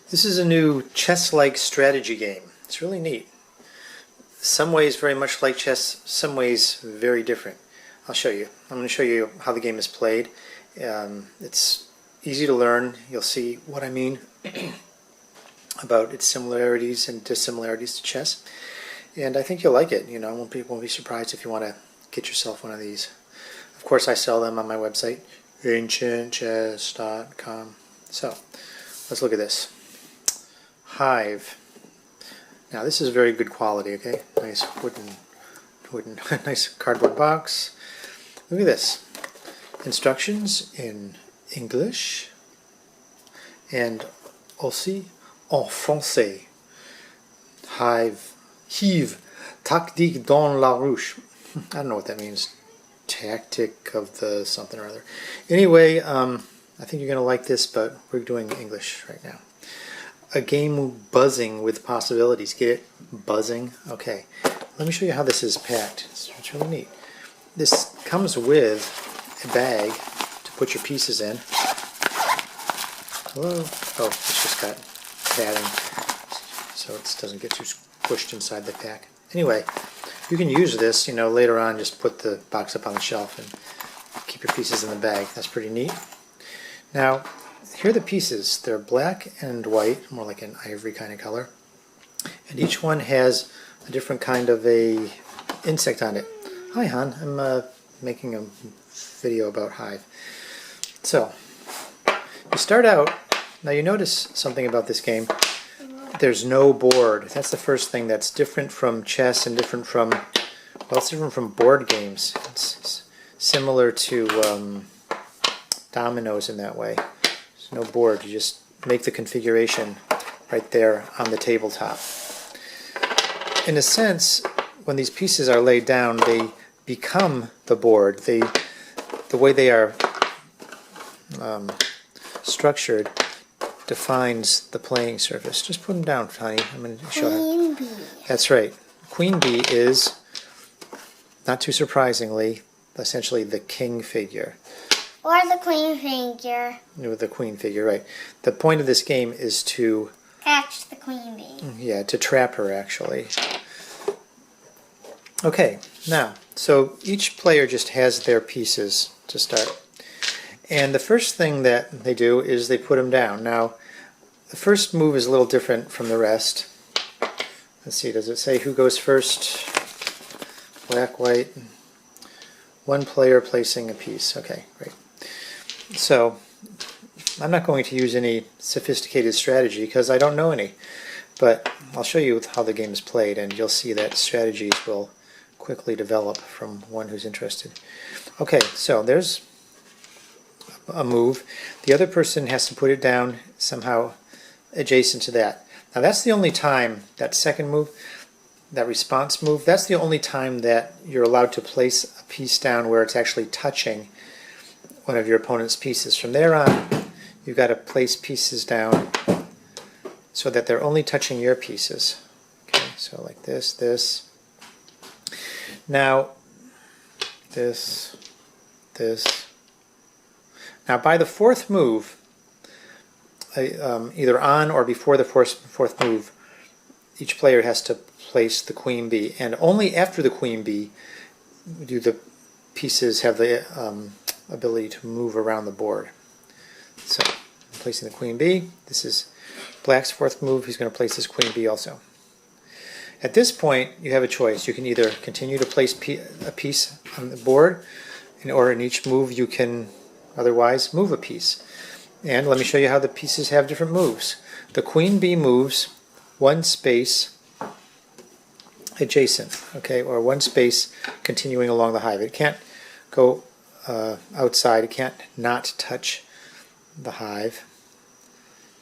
This is a new chess-like strategy game. It's really neat. Some ways very much like chess, some ways very different. I'll show you. I'm going to show you how the game is played. It's easy to learn. You'll see what I mean about its similarities and dissimilarities to chess. And I think you'll like it. You know, won't be surprised if you want to get yourself one of these. Of course, I sell them on my website, ancientchess.com. So, let's look at this. Hive. Now this is very good quality, okay? Nice wooden, nice cardboard box. Look at this. Instructions in English and aussi en français. Hive, tactique dans la ruche. I don't know what that means. Tactic of the something or other. Anyway, I think you're going to like this, but we're doing English right now. A game buzzing with possibilities. Get it? Buzzing? Okay. Let me show you how this is packed. It's really neat. This comes with a bag to put your pieces in. Hello? Oh, it's just got padding so it doesn't get too squished inside the pack. Anyway, you can use this, you know, later on, just put the box up on the shelf and keep your pieces in the bag. That's pretty neat. Now, here are the pieces. They're black and white, more like an ivory kind of color. And each one has a different kind of a insect on it. Hi, hon. I'm making a video about Hive. So, you start out. Now you notice something about this game. There's no board. That's the first thing that's different from chess and different from, well, it's different from board games. It's similar to dominoes in that way. There's no board. You just make the configuration right there on the tabletop. In a sense, when these pieces are laid down, they become the board. The way they are structured defines the playing surface. Just put them down, honey. I'm going to show you. Queen bee. That's right. Queen bee is, not too surprisingly, essentially the king figure. Or the queen figure. With the queen figure, right. The point of this game is to catch the queen bee. Yeah, to trap her, actually. Okay, now, so each player just has their pieces to start. And the first thing that they do is they put them down. Now, the first move is a little different from the rest. Let's see, does it say who goes first? Black, white. One player placing a piece. Okay, great. So, I'm not going to use any sophisticated strategy because I don't know any. But I'll show you how the game is played, and you'll see that strategies will quickly develop from one who's interested. Okay, so there's a move. The other person has to put it down somehow adjacent to that. Now that's the only time, that second move, that response move, that's the only time that you're allowed to place a piece down where it's actually touching one of your opponent's pieces. From there on, you've got to place pieces down so that they're only touching your pieces. Okay, so like this, this. Now, this, this. Now, by the fourth move, either on or before the fourth move, each player has to place the queen bee, and only after the queen bee do the pieces have the ability to move around the board. So, I'm placing the queen bee. This is Black's fourth move. He's going to place his queen bee also. At this point, you have a choice. You can either continue to place a piece on the board, or in each move you can otherwise move a piece. And let me show you how the pieces have different moves. The queen bee moves one space adjacent, okay, or one space continuing along the hive. It can't go outside. It can't not touch the hive.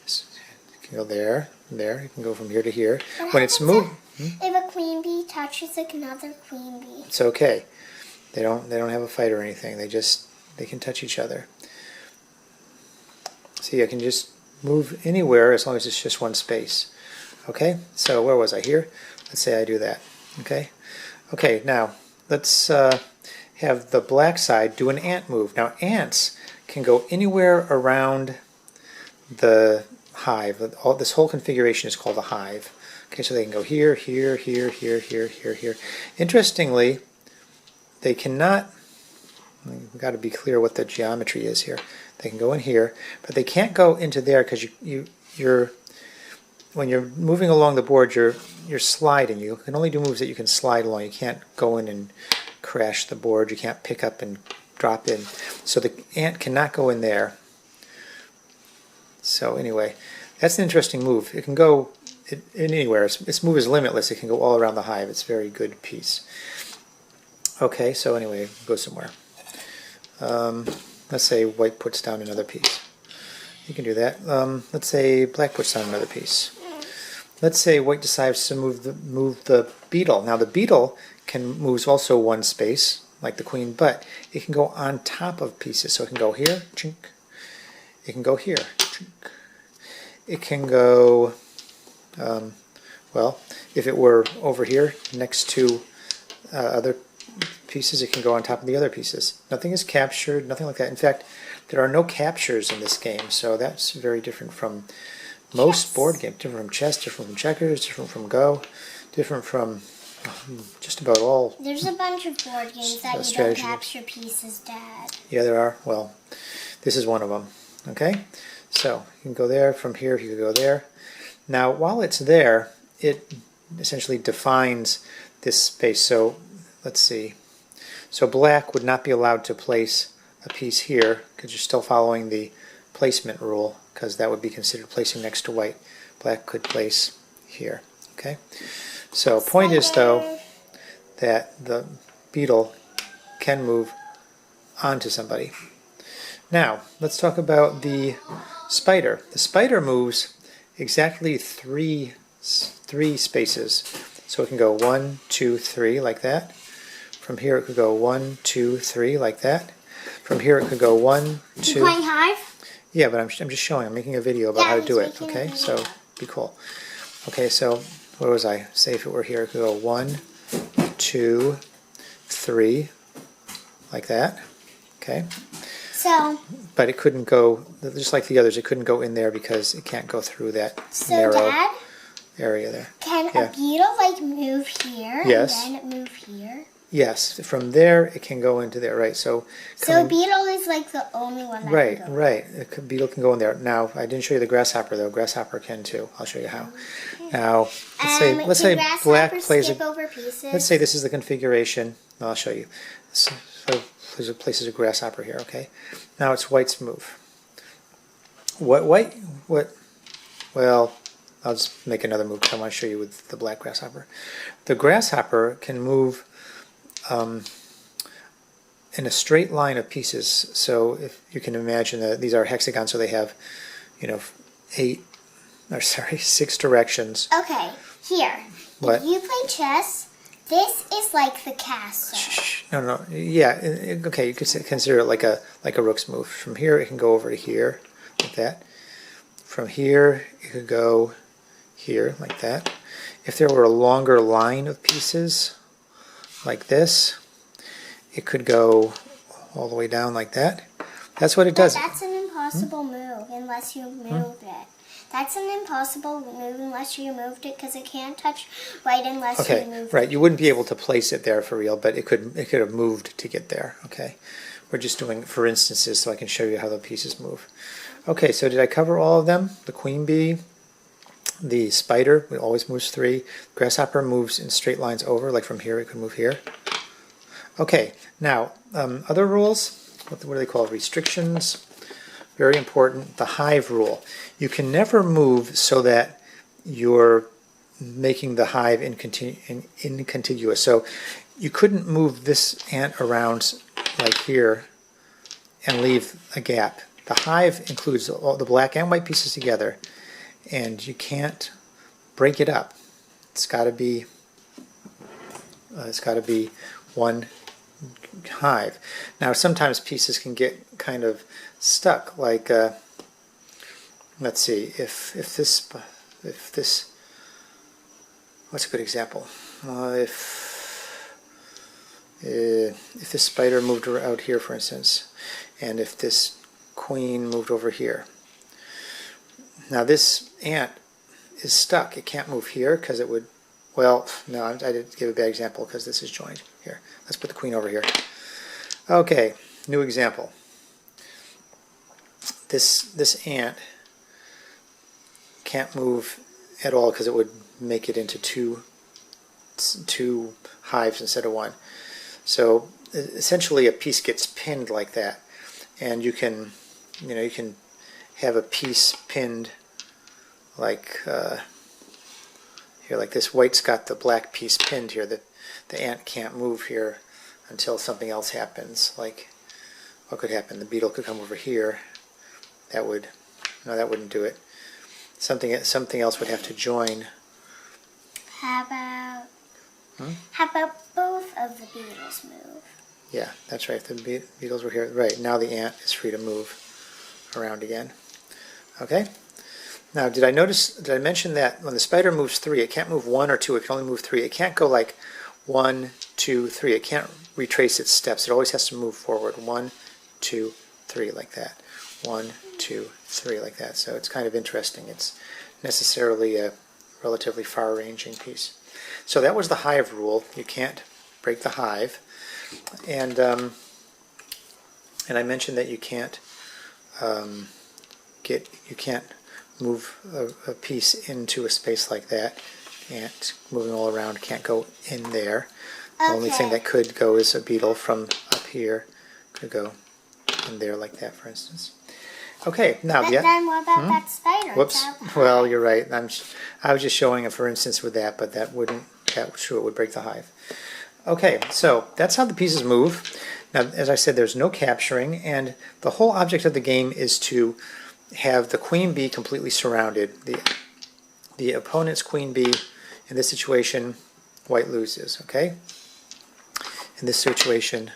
It can go there, there. It can go from here to here. When it's moved, if a queen bee touches another queen bee, it's okay. They don't have a fight or anything. They can touch each other. See, I can just move anywhere as long as it's just one space. Okay, so where was I? Here? Let's say I do that. Okay, okay. Now let's have the black side do an ant move. Now ants can go anywhere around the hive. This whole configuration is called a hive. Okay, so they can go here, here, here, here, here, here, here. Interestingly, they cannot, we've got to be clear what the geometry is here. They can go in here, but they can't go into there because you're when you're moving along the board, you're sliding. You can only do moves that you can slide along. You can't go in and crash the board. You can't pick up and drop in. So the ant cannot go in there. So anyway, that's an interesting move. It can go anywhere. Its move is limitless. It can go all around the hive. It's a very good piece. Okay, so anyway, go somewhere. Let's say white puts down another piece. You can do that. Let's say black puts down another piece. Let's say white decides to move the beetle. Now the beetle can moves also one space, like the queen, but it can go on top of pieces. So it can go here, chink. It can go here, chink. It can go, well, if it were over here next to other pieces, it can go on top of the other pieces. Nothing is captured, nothing like that. In fact, there are no captures in this game, so that's very different from most board games. Different from chess, different from checkers, different from Go, different from just about all. There's a bunch of board games that you don't capture pieces, Dad. Yeah, there are. Well, this is one of them. Okay, so you can go there. From here, you can go there. Now, while it's there, it essentially defines this space. So let's see. So black would not be allowed to place a piece here because you're still following the placement rule, because that would be considered placing next to white. Black could place here. Okay. So point is though that the beetle can move onto somebody. Now let's talk about the spider. The spider moves exactly three spaces. So it can go 1, 2, 3 like that. From here it could go 1, 2, 3 like that. From here it could go 1, 2. You playing Hive? Yeah, but I'm just showing. I'm making a video about how to do it. Okay, so be cool. Okay, so where was I? Say if it were here, it could go 1, 2, 3, like that. Okay. So. But it couldn't go, just like the others, it couldn't go in there because it can't go through that narrow Dad, area there. Can a beetle like move here yes. and then move here? Yes, from there it can go into there, right? So a beetle is like the only one that can go. Right. A beetle can go in there. Now, I didn't show you the grasshopper though. Grasshopper can too. I'll show you how. Now, let's say black plays over pieces? Let's say this is the configuration. No, I'll show you. So places a grasshopper here. Okay. Now it's white's move. What? Well, I'll just make another move because I want to show you with the black grasshopper. The grasshopper can move in a straight line of pieces. So if you can imagine that these are hexagons, so they have, 6 directions. Okay, here. What? If you play chess, this is like the castle. Shh. No. Yeah. Okay. You could consider it like a rook's move. From here, it can go over to here, like that. From here, it could go here, like that. If there were a longer line of pieces, like this, it could go all the way down like that. That's what it does. That's an impossible move unless you move it. That's an impossible move unless you moved it because it can't touch white unless you move it. Right. You wouldn't be able to place it there for real, but it could have moved to get there. Okay. We're just doing for instances so I can show you how the pieces move. Okay, so did I cover all of them? The queen bee, the spider, it always moves 3. Grasshopper moves in straight lines over, like from here it could move here. Okay, now other rules, what are they called? Restrictions. Very important. The hive rule. You can never move so that you're making the hive incontiguous. So you couldn't move this ant around like here and leave a gap. The hive includes all the black and white pieces together, and you can't break it up. It's got to be one hive. Now sometimes pieces can get kind of stuck, like let's see, if this what's a good example? If this spider moved out here, for instance, and if this queen moved over here, Now this ant is stuck. It can't move here because it would, well, no, I did give a bad example because this is joined. Here, let's put the queen over here. Okay, new example. This ant can't move at all because it would make it into two hives instead of one. So essentially a piece gets pinned like that, and you can have a piece pinned like here, like this. White's got the black piece pinned here. The ant can't move here until something else happens. Like, what could happen? The beetle could come over here. That would, no, that wouldn't do it. Something else would have to join. How about both of the beetles move? Yeah, that's right. If the beetles were here, right, now the ant is free to move around again. Okay? Now, did I mention that when the spider moves 3, it can't move 1 or 2, it can only move 3. It can't go like 1, 2, 3. It can't retrace its steps. It always has to move forward. 1, 2, 3, like that. 1, 2, 3, like that. So it's kind of interesting. It's necessarily a relatively far-ranging piece. So that was the hive rule. You can't break the hive. And I mentioned that you can't move a piece into a space like that. Ant moving all around can't go in there. The only thing that could go is a beetle from up here could go in there like that, for instance. Okay, now Then what about that spider? Whoops. Well, you're right. I was just showing a for instance with that, but that wouldn't. That's true. It would break the hive. Okay, so that's how the pieces move. Now, as I said, there's no capturing, and the whole object of the game is to have the queen bee completely surrounded. The opponent's queen bee, in this situation, white loses. Okay. In this situation,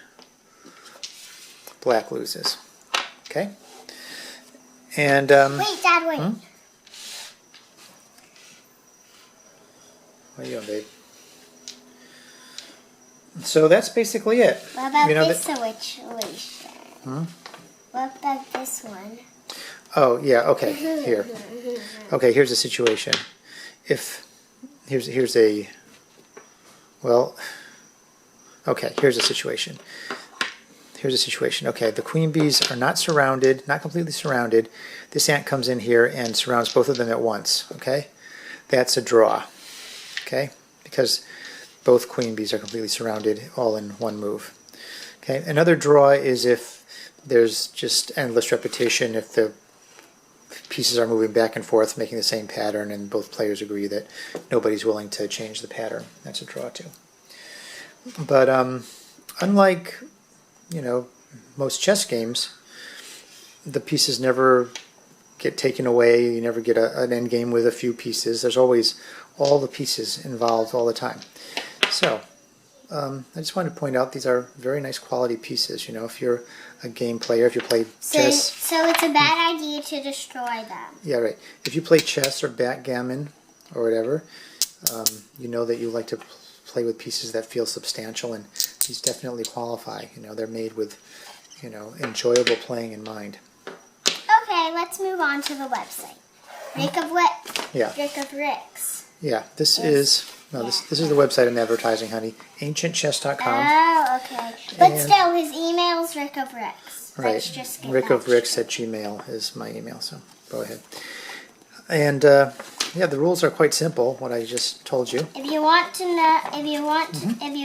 black loses. Okay. And wait, Dad, wait. What are you doing, babe? So that's basically it. What about this situation? What about this one? Oh, yeah, okay, here. Okay, here's the situation. Here's a, well, okay, here's a situation. Here's a situation. Okay, the queen bees are not surrounded, not completely surrounded. This ant comes in here and surrounds both of them at once, okay? That's a draw, okay? Because both queen bees are completely surrounded all in one move. Okay, another draw is if there's just endless repetition, if the pieces are moving back and forth making the same pattern and both players agree that nobody's willing to change the pattern. That's a draw too. But unlike, most chess games, the pieces never get taken away. You never get an end game with a few pieces. There's always all the pieces involved all the time. So I just wanted to point out these are very nice quality pieces. If you're a game player, if you play chess. So it's a bad idea to destroy them. Yeah, right. If you play chess or backgammon or whatever, you know that you like to play with pieces that feel substantial, and these definitely qualify. They're made with, enjoyable playing in mind. Okay, let's move on to the website. Rick of Ricks. Yeah, this is the website I'm advertising, honey. Ancientchess.com. Oh, okay. But still, his email is Rick of Ricks. Right. Let's just get rickofricks@gmail is my email, so go ahead. And yeah, the rules are quite simple, what I just told you. If you want to know, if you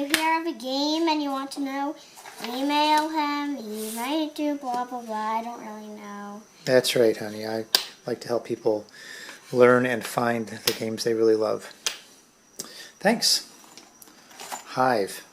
hear of a game and you want to know, email him. He might do blah, blah, blah. I don't really know. That's right, honey. I like to help people learn and find the games they really love. Thanks. Hive.